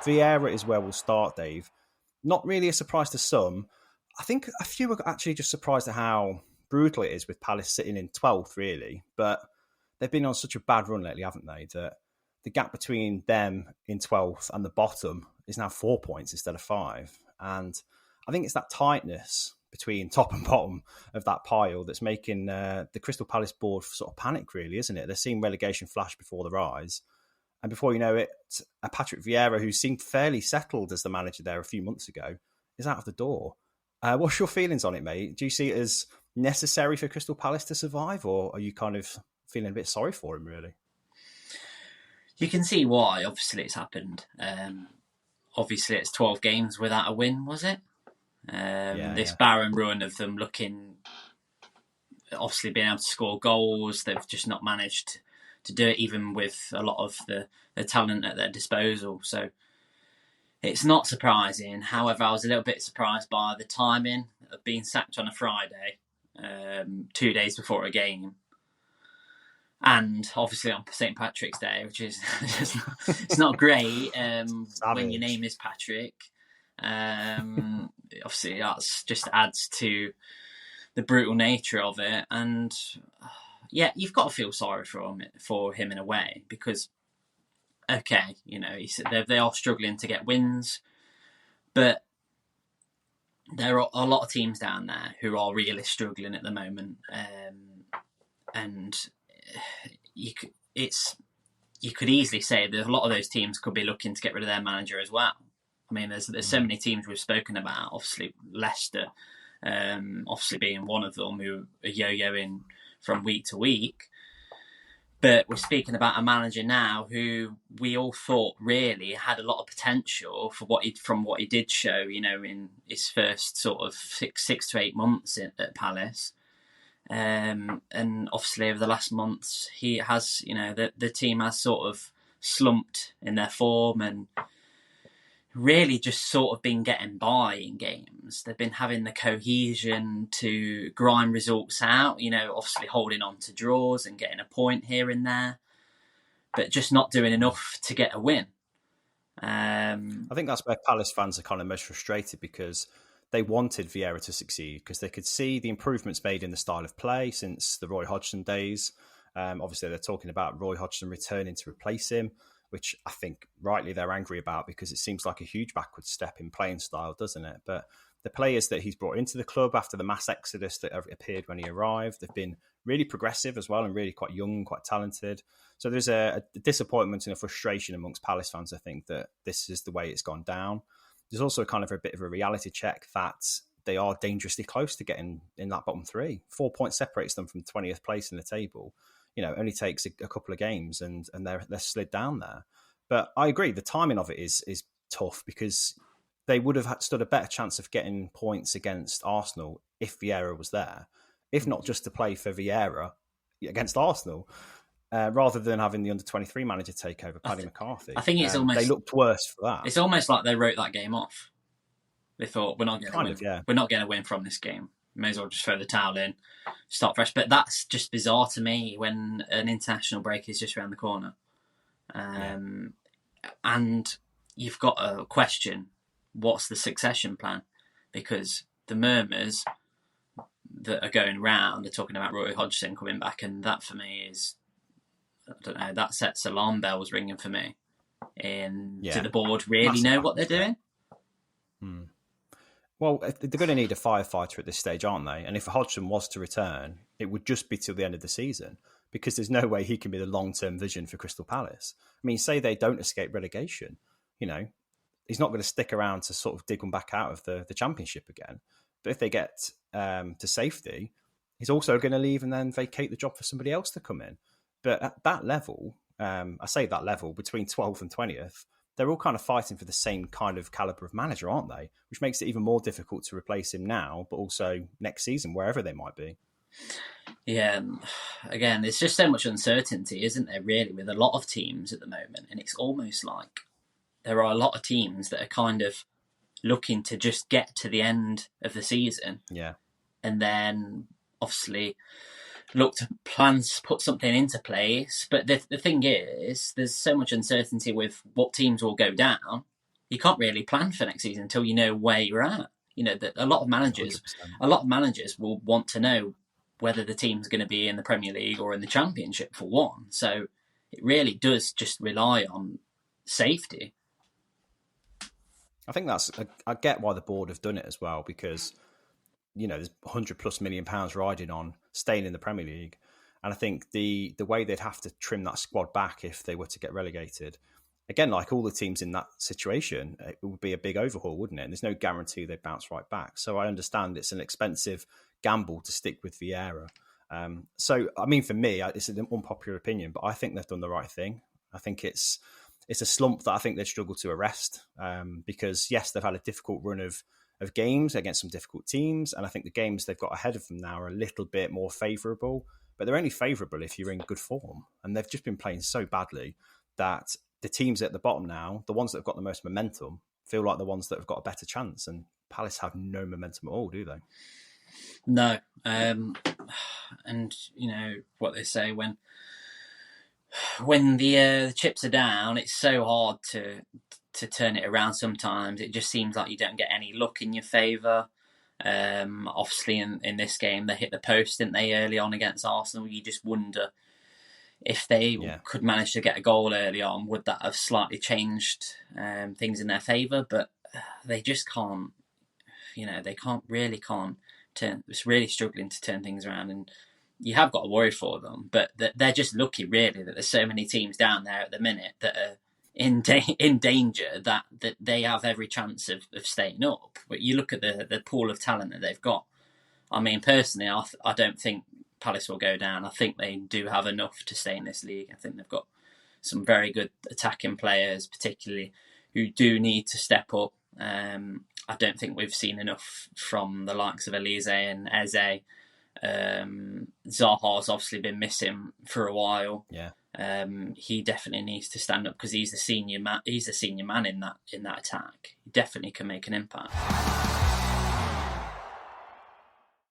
Vieira is where we'll start, Dave. Not really a surprise to some. I think a few are actually just surprised at how brutal it is with Palace sitting in 12th, really. But they've been on such a bad run lately, haven't they, that the gap between them in 12th and the bottom is now 4 points instead of 5. And I think it's that tightness between top and bottom of that pile that's making the Crystal Palace board sort of panic, really, isn't it? They're seeing relegation flash before their eyes. And before you know it, a Patrick Vieira, who seemed fairly settled as the manager there a few months ago, is out of the door. What's your feelings on it, mate? Do you see it as necessary for Crystal Palace to survive, or are you kind of feeling a bit sorry for him, really? You can see why, obviously, it's happened. Obviously, it's 12 games without a win, was it? This barren run of them looking, obviously being able to score goals, they've just not managed to do it, even with a lot of the talent at their disposal. So it's not surprising. However, I was a little bit surprised by the timing of being sacked on a Friday, 2 days before a game. And obviously on St. Patrick's Day, which is it's not great when your name is Patrick. Obviously, that just adds to the brutal nature of it. And yeah, you've got to feel sorry for him in a way, because, okay, you know, they are struggling to get wins, but there are a lot of teams down there who are really struggling at the moment, and you could easily say that a lot of those teams could be looking to get rid of their manager as well. I mean, there's so many teams we've spoken about. Obviously, Leicester, obviously being one of them, who are yo-yoing from week to week. But we're speaking about a manager now who we all thought really had a lot of potential from what he did show, you know, in his first sort of six to 8 months at Palace. And obviously over the last months, he has, you know, the team has sort of slumped in their form and really just sort of been getting by in games. They've been having the cohesion to grind results out, you know, obviously holding on to draws and getting a point here and there, but just not doing enough to get a win. I think that's where Palace fans are kind of most frustrated, because they wanted Vieira to succeed because they could see the improvements made in the style of play since the Roy Hodgson days. Obviously, they're talking about Roy Hodgson returning to replace him, which I think rightly they're angry about, because it seems like a huge backward step in playing style, doesn't it? But the players that he's brought into the club after the mass exodus that appeared when he arrived, they've been really progressive as well and really quite young, quite talented. So there's a disappointment and a frustration amongst Palace fans, I think, that this is the way it's gone down. There's also kind of a bit of a reality check that they are dangerously close to getting in that bottom 3. 4 points separates them from 20th place in the table. You know, it only takes a couple of games and they're slid down there. But I agree, the timing of it is tough, because they would have stood a better chance of getting points against Arsenal if Vieira was there, if not just to play for Vieira against Arsenal, rather than having the under-23 manager take over, Paddy McCarthy. I think it's almost... They looked worse for that. It's almost like they wrote that game off. They thought, we're not going to win from this game. May as well just throw the towel in, start fresh. But that's just bizarre to me when an international break is just around the corner. And you've got a question, what's the succession plan? Because the murmurs that are going round are talking about Roy Hodgson coming back, and that for me is, I don't know, that sets alarm bells ringing for me. And do the board really know what they're doing? Well, they're going to need a firefighter at this stage, aren't they? And if Hodgson was to return, it would just be till the end of the season, because there's no way he can be the long-term vision for Crystal Palace. I mean, say they don't escape relegation, you know, he's not going to stick around to sort of dig them back out of the Championship again. But if they get to safety, he's also going to leave and then vacate the job for somebody else to come in. But at that level, I say that level, between 12th and 20th, they're all kind of fighting for the same kind of calibre of manager, aren't they? Which makes it even more difficult to replace him now, but also next season, wherever they might be. Yeah, again, there's just so much uncertainty, isn't there, really, with a lot of teams at the moment. And it's almost like there are a lot of teams that are kind of looking to just get to the end of the season. Yeah. And then, obviously, look to put something into place. But the thing is, there's so much uncertainty with what teams will go down you can't really plan for next season until you know where you're at. You know that a lot of 100%. managers will want to know whether the team's going to be in the Premier League or in the Championship for one. So it really does just rely on safety. I think I get why the board have done it as well, because there's £100+ million riding on staying in the Premier League, and I think the way they'd have to trim that squad back if they were to get relegated, again, like all the teams in that situation, it would be a big overhaul, wouldn't it? And there's no guarantee they'd bounce right back. So I understand it's an expensive gamble to stick with Vieira. So I mean, for me, it's an unpopular opinion, but I think they've done the right thing. I think it's a slump that I think they'd struggle to arrest, because yes, they've had a difficult run of games against some difficult teams, and I think the games they've got ahead of them now are a little bit more favourable, but they're only favourable if you're in good form, and they've just been playing so badly that the teams at the bottom now, the ones that have got the most momentum, feel like the ones that have got a better chance, and Palace have no momentum at all, do they? No. And what they say, when the chips are down, it's so hard to turn it around sometimes. It just seems like you don't get any luck in your favour. Obviously, in this game, they hit the post, didn't they, early on against Arsenal? You just wonder if they could manage to get a goal early on, would that have slightly changed things in their favour? But they just can't, they can't turn, it's really struggling to turn things around. And you have got to worry for them, but they're just lucky, really, that there's so many teams down there at the minute that are in danger, that they have every chance of staying up. But you look at the pool of talent that they've got. I mean, personally, I don't think Palace will go down. I think they do have enough to stay in this league. I think they've got some very good attacking players, particularly, who do need to step up. I don't think we've seen enough from the likes of Elise and Eze. Zaha's obviously been missing for a while. Yeah. He definitely needs to stand up because he's the senior man. He's the senior man in that attack. He definitely can make an impact.